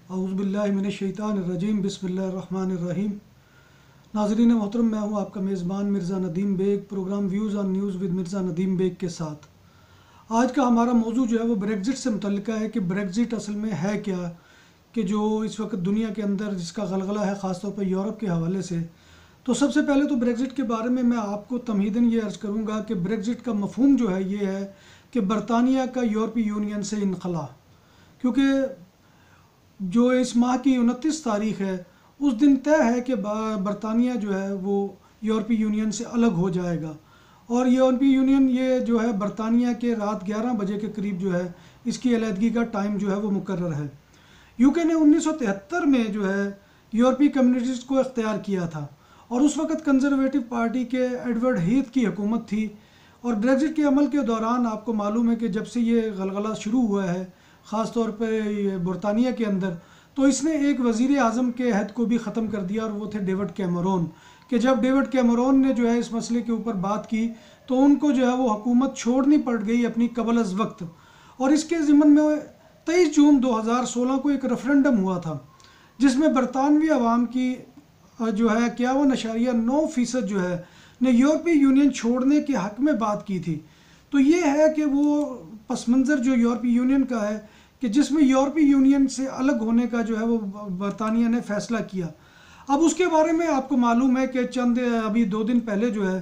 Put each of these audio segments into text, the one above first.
اعوذ باللہ من الشیطان الرجیم بسم اللہ الرحمن الرحیم۔ ناظرین محترم، میں ہوں آپ کا میزبان Mirza Nadeem Baig, programme views on news with Mirza Nadeem Baig کے ساتھ۔ آج کا ہمارا موضوع جو ہے وہ بریگزٹ سے متعلقہ ہے کہ بریگزٹ اصل میں ہے کیا، کہ جو اس وقت دنیا کے اندر جس کا غلغلہ ہے خاص طور پر یورپ کے حوالے سے۔ تو سب سے پہلے تو بریگزٹ کے بارے میں آپ کو تمہیداً یہ عرض کروں گا کہ بریگزٹ کا مفہوم جو ہے یہ ہے کہ برطانیہ کا یورپی یونین سے انخلا، کیونکہ جو اس ماہ کی 29 تاریخ ہے اس دن طے ہے کہ برطانیہ جو ہے وہ یورپی یونین سے الگ ہو جائے گا، اور یورپی یونین یہ جو ہے برطانیہ کے رات 11 بجے کے قریب جو ہے اس کی علیحدگی کا ٹائم جو ہے وہ مقرر ہے۔ یو کے نے 1973 میں جو ہے یورپی کمیونٹیز کو اختیار کیا تھا، اور اس وقت کنزرویٹو پارٹی کے ایڈورڈ ہیتھ کی حکومت تھی، اور بریگزٹ کے عمل کے دوران آپ کو معلوم ہے کہ جب سے یہ غلغلہ شروع ہوا ہے خاص طور پہ برطانیہ کے اندر، تو اس نے ایک وزیر اعظم کے عہد کو بھی ختم کر دیا، اور وہ تھے ڈیوڈ کیمرون، کہ جب ڈیوڈ کیمرون نے جو ہے اس مسئلے کے اوپر بات کی تو ان کو جو ہے وہ حکومت چھوڑنی پڑ گئی اپنی قبل از وقت۔ اور اس کے ضمن میں 23 جون 2016 کو ایک ریفرنڈم ہوا تھا جس میں برطانوی عوام کی جو ہے 51.9% جو ہے نے یورپی یونین چھوڑنے کے حق میں بات کی تھی۔ تو یہ ہے کہ وہ پس منظر جو یورپی یونین کا ہے کہ جس میں یورپی یونین سے الگ ہونے کا جو ہے وہ برطانیہ نے فیصلہ کیا۔ اب اس کے بارے میں آپ کو معلوم ہے کہ ابھی 2 دن پہلے جو ہے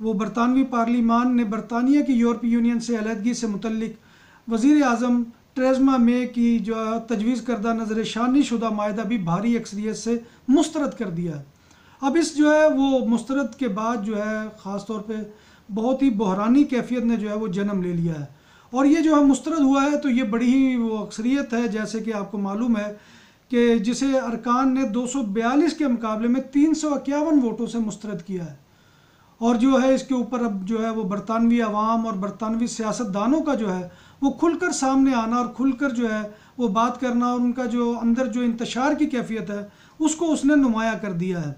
وہ برطانوی پارلیمان نے برطانیہ کی یورپی یونین سے علیحدگی سے متعلق وزیر اعظم ٹریزما مے کی جو تجویز کردہ نظر ثانی شدہ معاہدہ بھی بھاری اکثریت سے مسترد کر دیا ہے۔ اب اس جو ہے وہ مسترد کے بعد جو ہے خاص طور پہ بہت ہی بحرانی کیفیت نے جو ہے وہ جنم لے لیا ہے، اور یہ جو ہے مسترد ہوا ہے تو یہ بڑی ہی وہ اکثریت ہے، جیسے کہ آپ کو معلوم ہے کہ جسے ارکان نے 242 کے مقابلے میں 351 ووٹوں سے مسترد کیا ہے، اور جو ہے اس کے اوپر اب جو ہے وہ برطانوی عوام اور برطانوی سیاستدانوں کا جو ہے وہ کھل کر سامنے آنا اور کھل کر جو ہے وہ بات کرنا، اور ان کا جو اندر جو انتشار کی کیفیت ہے اس کو اس نے نمایاں کر دیا ہے۔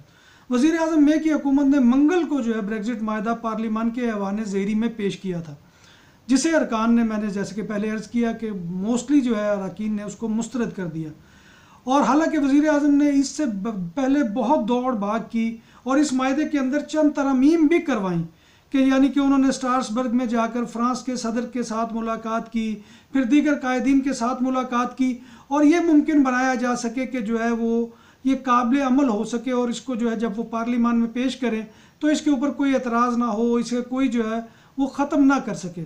وزیر اعظم مے کی حکومت نے منگل کو جو ہے بریگزٹ معاہدہ پارلیمان کے ایوان زیری میں پیش کیا تھا، جسے ارکان نے، میں نے جیسے کہ پہلے عرض کیا کہ موسٹلی جو ہے اراکین نے اس کو مسترد کر دیا، اور حالانکہ وزیر اعظم نے اس سے پہلے بہت دوڑ بھاگ کی اور اس معاہدے کے اندر چند ترامیم بھی کروائیں، کہ یعنی کہ انہوں نے اسٹراسبرگ میں جا کر فرانس کے صدر کے ساتھ ملاقات کی، پھر دیگر قائدین کے ساتھ ملاقات کی، اور یہ ممکن بنایا جا سکے کہ جو ہے وہ یہ قابل عمل ہو سکے، اور اس کو جو ہے جب وہ پارلیمان میں پیش کریں تو اس کے اوپر کوئی اعتراض نہ ہو، اسے کوئی جو ہے وہ ختم نہ کر سکے۔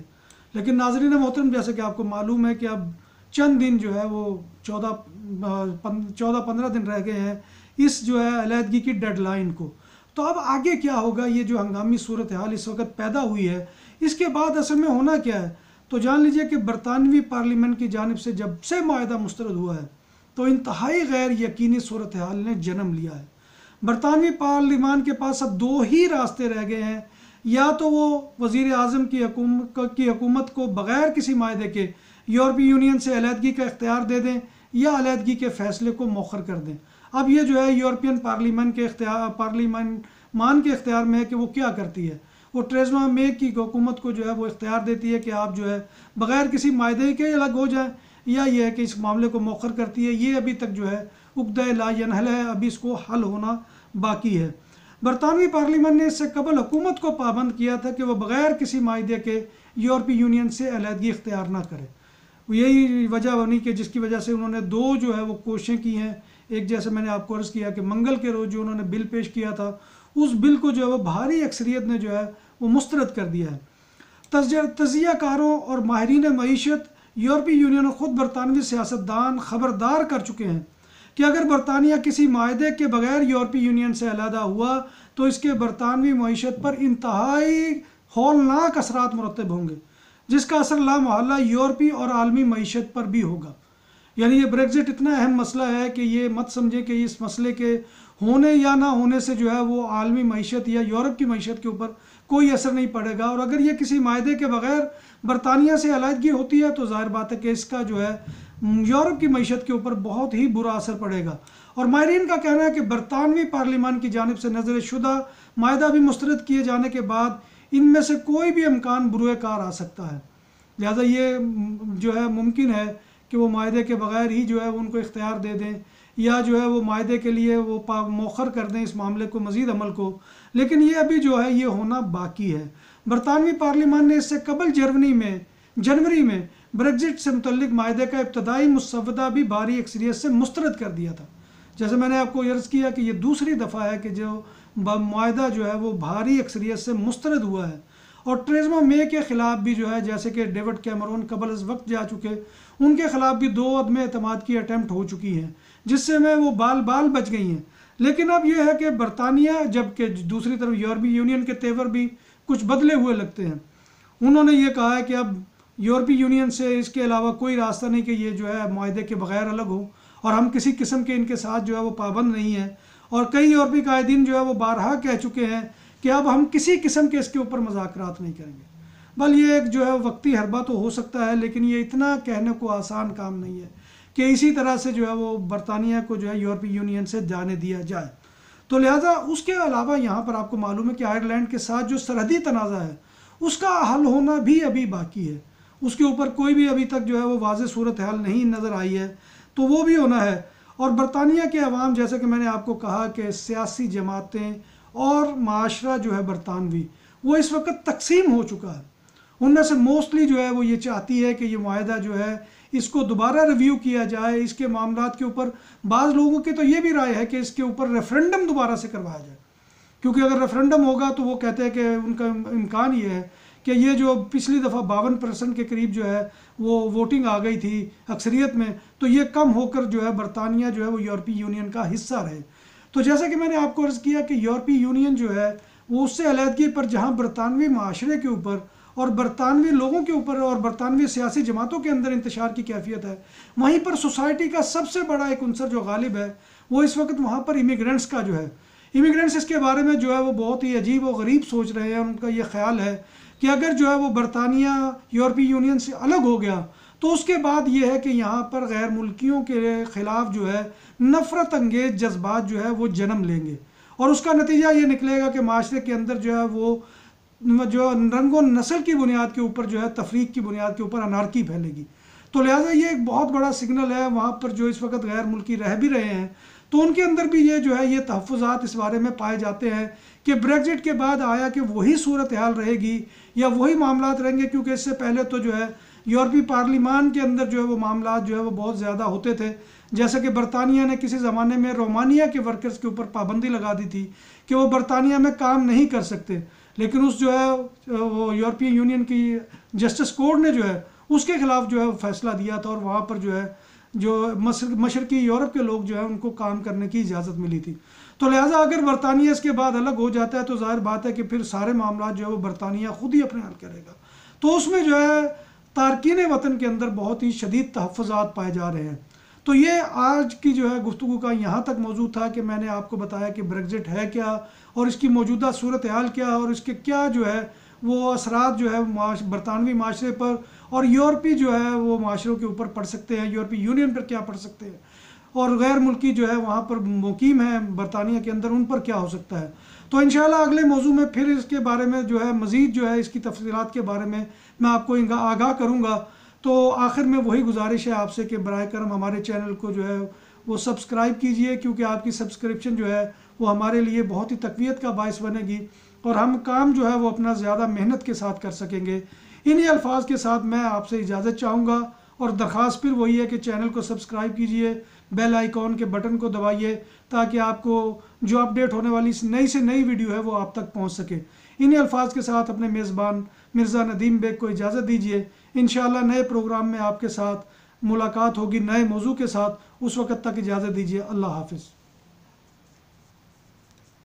لیکن ناظرین محترم، جیسے کہ آپ کو معلوم ہے کہ اب چند دن جو ہے وہ 14-15 دن رہ گئے ہیں اس جو ہے علیحدگی کی ڈیڈ لائن کو۔ تو اب آگے کیا ہوگا؟ یہ جو ہنگامی صورتحال اس وقت پیدا ہوئی ہے اس کے بعد اصل میں ہونا کیا ہے؟ تو جان لیجئے کہ برطانوی پارلیمنٹ کی جانب سے جب سے معاہدہ مسترد ہوا ہے تو انتہائی غیر یقینی صورتحال نے جنم لیا ہے۔ برطانوی پارلیمان کے پاس اب 2 ہی راستے رہ گئے ہیں، یا تو وہ وزیر اعظم کی حکومت کو بغیر کسی معاہدے کے یورپی یونین سے علیحدگی کا اختیار دے دیں، یا علیحدگی کے فیصلے کو مؤخر کر دیں۔ اب یہ جو ہے یورپین پارلیمان کے اختیار میں ہے کہ وہ کیا کرتی ہے۔ وہ ٹریزما مے کی حکومت کو جو ہے وہ اختیار دیتی ہے کہ آپ جو ہے بغیر کسی معاہدے کے الگ ہو جائیں، یا یہ ہے کہ اس معاملے کو مؤخر کرتی ہے۔ یہ ابھی تک جو ہے عقدہ لا ینحل ہے، ابھی اس کو حل ہونا باقی ہے۔ برطانوی پارلیمان نے اس سے قبل حکومت کو پابند کیا تھا کہ وہ بغیر کسی معاہدے کے یورپی یونین سے علیحدگی اختیار نہ کرے۔ یہی وجہ بنی کہ جس کی وجہ سے انہوں نے 2 جو ہے وہ کوششیں کی ہیں۔ ایک جیسے میں نے آپ کو عرض کیا کہ منگل کے روز جو انہوں نے بل پیش کیا تھا اس بل کو جو ہے وہ بھاری اکثریت نے جو ہے وہ مسترد کر دیا ہے۔ تجزیہ کاروں اور ماہرین معیشت یورپی یونین اور خود برطانوی سیاستدان خبردار کر چکے ہیں کہ اگر برطانیہ کسی معاہدے کے بغیر یورپی یونین سے علیحدہ ہوا تو اس کے برطانوی معیشت پر انتہائی ہولناک اثرات مرتب ہوں گے، جس کا اثر لامحالہ یورپی اور عالمی معیشت پر بھی ہوگا۔ یعنی یہ بریگزٹ اتنا اہم مسئلہ ہے کہ یہ مت سمجھے کہ اس مسئلے کے ہونے یا نہ ہونے سے جو ہے وہ عالمی معیشت یا یورپ کی معیشت کے اوپر کوئی اثر نہیں پڑے گا، اور اگر یہ کسی معاہدے کے بغیر برطانیہ سے علیحدگی ہوتی ہے تو ظاہر بات ہے کہ اس کا جو ہے یورپ کی معیشت کے اوپر بہت ہی برا اثر پڑے گا۔ اور ماہرین کا کہنا ہے کہ برطانوی پارلیمان کی جانب سے نظر شدہ معاہدہ بھی مسترد کیے جانے کے بعد ان میں سے کوئی بھی امکان بروئے کار آ سکتا ہے، لہذا یہ جو ہے ممکن ہے کہ وہ معاہدے کے بغیر ہی جو ہے ان کو اختیار دے دیں یا جو ہے وہ معاہدے کے لیے وہ مؤخر کر دیں اس معاملے کو، مزید عمل کو، لیکن یہ ابھی جو ہے یہ ہونا باقی ہے۔ برطانوی پارلیمان نے اس سے قبل جنوری میں بریگزٹ سے متعلق معاہدے کا ابتدائی مسودہ بھی بھاری اکثریت سے مسترد کر دیا تھا۔ جیسے میں نے آپ کو عرض کیا کہ یہ دوسری دفعہ ہے کہ جو معاہدہ جو ہے وہ بھاری اکثریت سے مسترد ہوا ہے، اور ٹریزما مے کے خلاف بھی جو ہے، جیسے کہ ڈیوڈ کیمرون قبل از وقت جا چکے، ان کے خلاف بھی 2 عدم اعتماد کی اٹیمپٹ ہو چکی ہیں، جس سے میں وہ بال بچ گئی ہیں۔ لیکن اب یہ ہے کہ برطانیہ، جبکہ دوسری طرف یورپی یونین کے تیور بھی کچھ بدلے ہوئے لگتے ہیں، انہوں نے یہ کہا ہے کہ اب یورپی یونین سے اس کے علاوہ کوئی راستہ نہیں کہ یہ جو ہے معاہدے کے بغیر الگ ہو، اور ہم کسی قسم کے ان کے ساتھ جو ہے وہ پابند نہیں ہیں، اور کئی یورپی قائدین جو ہے وہ بارہا کہہ چکے ہیں کہ اب ہم کسی قسم کے اس کے اوپر مذاکرات نہیں کریں گے۔ بل یہ ایک جو ہے وقتی حربہ تو ہو سکتا ہے، لیکن یہ اتنا کہنے کو آسان کام نہیں ہے کہ اسی طرح سے جو ہے وہ برطانیہ کو جو ہے یورپی یونین سے جانے دیا جائے۔ تو لہٰذا اس کے علاوہ یہاں پر آپ کو معلوم ہے کہ آئرلینڈ کے ساتھ جو سرحدی تنازع ہے اس کا حل ہونا بھی ابھی باقی ہے، اس کے اوپر کوئی بھی ابھی تک جو ہے وہ واضح صورتحال نہیں نظر آئی ہے، تو وہ بھی ہونا ہے۔ اور برطانیہ کے عوام، جیسے کہ میں نے آپ کو کہا کہ سیاسی جماعتیں اور معاشرہ جو ہے برطانوی وہ اس وقت تقسیم ہو چکا ہے۔ ان میں سے موسٹلی جو ہے وہ یہ چاہتی ہے کہ یہ معاہدہ جو ہے اس کو دوبارہ ریویو کیا جائے، اس کے معاملات کے اوپر بعض لوگوں کی تو یہ بھی رائے ہے کہ اس کے اوپر ریفرنڈم دوبارہ سے کروایا جائے، کیونکہ اگر ریفرنڈم ہوگا تو وہ کہتے ہیں کہ ان کا امکان یہ ہے کہ یہ جو پچھلی دفعہ 52% کے قریب جو ہے وہ ووٹنگ آ گئی تھی اکثریت میں، تو یہ کم ہو کر جو ہے برطانیہ جو ہے وہ یورپی یونین کا حصہ رہے۔ تو جیسا کہ میں نے آپ کو عرض کیا کہ یورپی یونین جو ہے وہ اس سے علیحدگی پر، جہاں برطانوی معاشرے کے اوپر اور برطانوی لوگوں کے اوپر اور برطانوی سیاسی جماعتوں کے اندر انتشار کی کیفیت ہے، وہیں پر سوسائٹی کا سب سے بڑا ایک عنصر جو غالب ہے وہ اس وقت وہاں پر امیگرینٹس کا جو ہے، امیگرینٹس اس کے بارے میں جو ہے وہ بہت ہی عجیب و غریب سوچ رہے ہیں۔ ان کا یہ خیال ہے کہ اگر جو ہے وہ برطانیہ یورپی یونین سے الگ ہو گیا تو اس کے بعد یہ ہے کہ یہاں پر غیر ملکیوں کے خلاف جو ہے نفرت انگیز جذبات جو ہے وہ جنم لیں گے، اور اس کا نتیجہ یہ نکلے گا کہ معاشرے کے اندر جو ہے وہ جو رنگ و نسل کی بنیاد کے اوپر جو ہے تفریق کی بنیاد کے اوپر انارکی پھیلے گی۔ تو لہٰذا یہ ایک بہت بڑا سگنل ہے وہاں پر جو اس وقت غیر ملکی رہ بھی رہے ہیں، تو ان کے اندر بھی یہ جو ہے یہ تحفظات اس بارے میں پائے جاتے ہیں کہ بریگزٹ کے بعد آیا کہ وہی صورتحال رہے گی یا وہی معاملات رہیں گے، کیونکہ اس سے پہلے تو جو ہے یورپی پارلیمان کے اندر جو ہے وہ معاملات جو ہے وہ بہت زیادہ ہوتے تھے، جیسا کہ برطانیہ نے کسی زمانے میں رومانیہ کے ورکرز کے اوپر پابندی لگا دی تھی کہ وہ برطانیہ میں کام نہیں کر سکتے، لیکن اس جو ہے وہ یورپی یونین کی جسٹس کورٹ نے جو ہے اس کے خلاف جو ہے فیصلہ دیا تھا، اور وہاں پر جو ہے جو مشرقی یورپ کے لوگ جو ہے ان کو کام کرنے کی اجازت ملی تھی۔ تو لہٰذا اگر برطانیہ اس کے بعد الگ ہو جاتا ہے تو ظاہر بات ہے کہ پھر سارے معاملات جو ہے وہ برطانیہ خود ہی اپنے حل کرے گا، تو اس میں جو ہے تارکین وطن کے اندر بہت ہی شدید تحفظات پائے جا رہے ہیں۔ تو یہ آج کی جو ہے گفتگو کا یہاں تک موضوع تھا کہ میں نے آپ کو بتایا کہ بریگزٹ ہے کیا، اور اس کی موجودہ صورتحال کیا، اور اس کے کیا جو ہے وہ اثرات جو ہے برطانوی معاشرے پر اور یورپی جو ہے وہ معاشروں کے اوپر پڑ سکتے ہیں، یورپی یونین پر کیا پڑ سکتے ہیں، اور غیر ملکی جو ہے وہاں پر مقیم ہیں برطانیہ کے اندر ان پر کیا ہو سکتا ہے۔ تو انشاءاللہ اگلے موضوع میں پھر اس کے بارے میں جو ہے مزید جو ہے اس کی تفصیلات کے بارے میں آپ کو آگاہ کروں گا۔ تو آخر میں وہی گزارش ہے آپ سے کہ براہ کرم ہمارے چینل کو جو ہے وہ سبسکرائب کیجئے، کیونکہ آپ کی سبسکرپشن جو ہے وہ ہمارے لیے بہت ہی تقویت کا باعث بنے گی، اور ہم کام جو ہے وہ اپنا زیادہ محنت کے ساتھ کر سکیں گے۔ انہی الفاظ کے ساتھ میں آپ سے اجازت چاہوں گا، اور درخواست پھر وہی ہے کہ چینل کو سبسکرائب کیجئے، بیل آئیکن کے بٹن کو دبائیے تاکہ آپ کو جو اپڈیٹ ہونے والی نئی سے نئی ویڈیو ہے وہ آپ تک پہنچ سکے۔ انہی الفاظ کے ساتھ اپنے میزبان مرزا ندیم بیگ کو اجازت دیجیے۔ انشاءاللہ نئے پروگرام میں آپ کے ساتھ ملاقات ہوگی نئے موضوع کے ساتھ، اس وقت تک اجازت دیجیے۔ اللہ حافظ۔